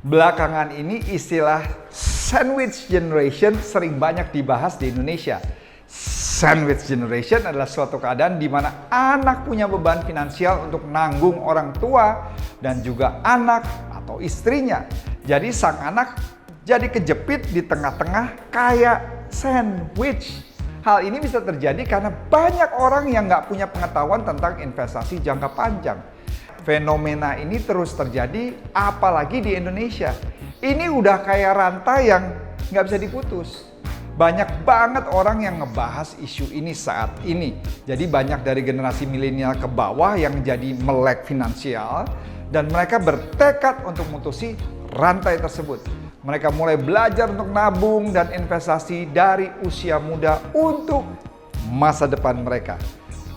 Belakangan ini istilah sandwich generation sering banyak dibahas di Indonesia. Sandwich generation adalah suatu keadaan di mana anak punya beban finansial untuk nanggung orang tua dan juga anak atau istrinya. Jadi sang anak jadi kejepit di tengah-tengah kayak sandwich. Hal ini bisa terjadi karena banyak orang yang nggak punya pengetahuan tentang investasi jangka panjang. Fenomena ini terus terjadi apalagi di Indonesia. Ini udah kayak rantai yang nggak bisa diputus. Banyak banget orang yang ngebahas isu ini saat ini. Jadi banyak dari generasi milenial ke bawah yang jadi melek finansial dan mereka bertekad untuk memutusi rantai tersebut. Mereka mulai belajar untuk nabung dan investasi dari usia muda untuk masa depan mereka.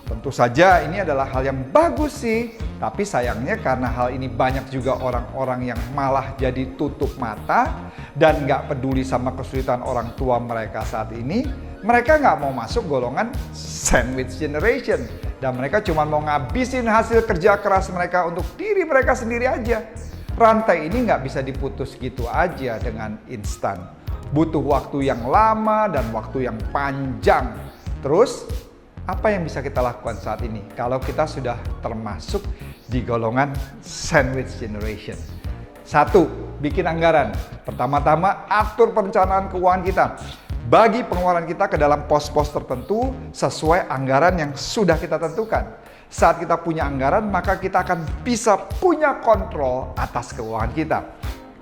Tentu saja ini adalah hal yang bagus sih, tapi sayangnya karena hal ini banyak juga orang-orang yang malah jadi tutup mata dan nggak peduli sama kesulitan orang tua mereka saat ini, mereka nggak mau masuk golongan sandwich generation dan mereka cuma mau ngabisin hasil kerja keras mereka untuk diri mereka sendiri aja. Rantai ini nggak bisa diputus gitu aja dengan instan. Butuh waktu yang lama dan waktu yang panjang. Terus, apa yang bisa kita lakukan saat ini kalau kita sudah termasuk di golongan sandwich generation? 1. Bikin anggaran. Pertama-tama atur perencanaan keuangan kita. Bagi pengeluaran kita ke dalam pos-pos tertentu sesuai anggaran yang sudah kita tentukan. Saat kita punya anggaran, maka kita akan bisa punya kontrol atas keuangan kita.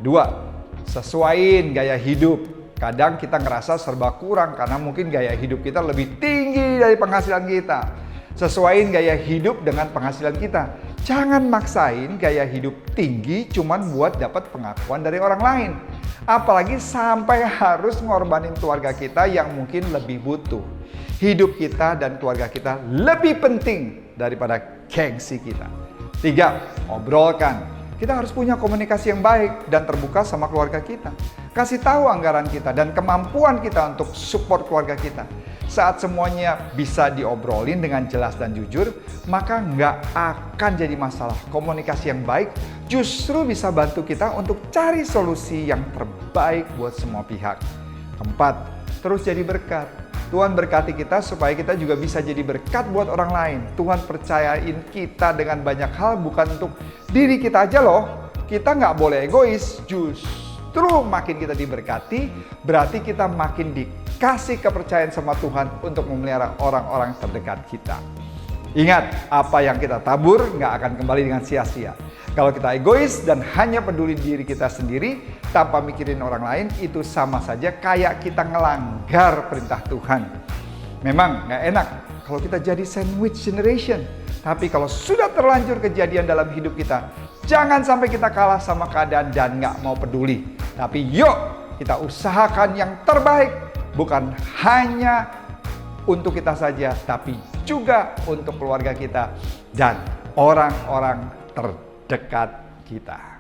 2. Sesuaiin gaya hidup. Kadang kita ngerasa serba kurang karena mungkin gaya hidup kita lebih tinggi dari penghasilan kita. Sesuaiin gaya hidup dengan penghasilan kita. Jangan maksain gaya hidup tinggi cuman buat dapat pengakuan dari orang lain. Apalagi sampai harus ngorbanin keluarga kita yang mungkin lebih butuh. Hidup kita dan keluarga kita lebih penting daripada gengsi kita. 3. Obrolkan. Kita harus punya komunikasi yang baik dan terbuka sama keluarga kita. Kasih tahu anggaran kita dan kemampuan kita untuk support keluarga kita. Saat semuanya bisa diobrolin dengan jelas dan jujur, maka nggak akan jadi masalah. Komunikasi yang baik justru bisa bantu kita untuk cari solusi yang terbaik buat semua pihak. 4. Terus jadi berkat. Tuhan berkati kita supaya kita juga bisa jadi berkat buat orang lain. Tuhan percayain kita dengan banyak hal bukan untuk diri kita aja loh. Kita nggak boleh egois. Justru makin kita diberkati, berarti kita makin dikasih kepercayaan sama Tuhan untuk memelihara orang-orang terdekat kita. Ingat, apa yang kita tabur nggak akan kembali dengan sia-sia. Kalau kita egois dan hanya peduli diri kita sendiri tanpa mikirin orang lain, itu sama saja kayak kita ngelanggar perintah Tuhan. Memang nggak enak kalau kita jadi sandwich generation. Tapi kalau sudah terlanjur kejadian dalam hidup kita, jangan sampai kita kalah sama keadaan dan nggak mau peduli. Tapi yuk kita usahakan yang terbaik, bukan hanya untuk kita saja, tapi juga untuk keluarga kita dan orang-orang terdekat kita.